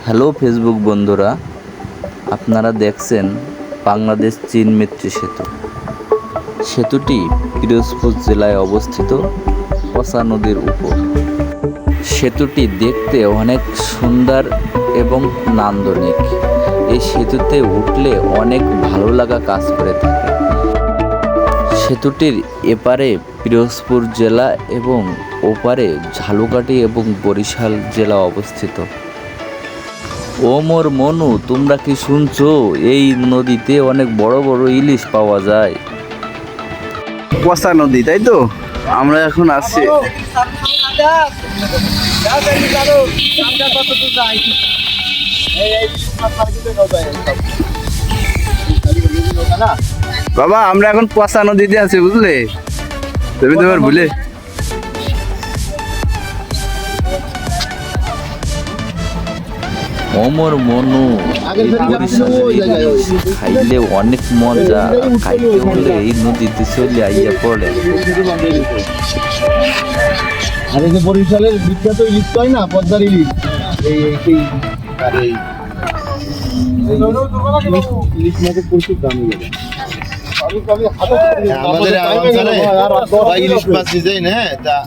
Hello Facebook বন্ধুরা, আপনারা দেখছেন বাংলাদেশ চীন মৈত্রী সেতু। সেতুটি পিরোজপুর জেলায় অবস্থিত পচা নদীর উপর। সেতুটি দেখতে অনেক সুন্দর এবং নান্দনিক। এই সেতুতে উঠলে অনেক ভালো লাগা কাজ করে থাকে। সেতুটির এপারে পিরোজপুর জেলা এবং ওপারে ঝালকাঠি এবং বরিশাল জেলা অবস্থিত। ও মোর মনু, তোমরা কি শুনছো? এই নদীতে অনেক বড় বড় ইলিশ পাওয়া যায়। পচা নদী, তাই তো? আমরা এখন আসছি বাবা, আমরা এখন পচা নদীতে আছি, বুঝলে? তুমি তোমার ভুলে ওমর মনু, এই বরিশালের ইলিশ খাইলে অনেক মজা। খাইতে হলে এই নদীতে চলে আইয়া পড়ে। আর এই যে বরিশালের বিখ্যাত ইলিশ হয় না, পদ্মার ইলিশ, ইলিশ মাছের প্রচুর দাম হয়ে যাবে। আমাদের ইলিশ মাছ ডিজাইন, হ্যাঁ, তা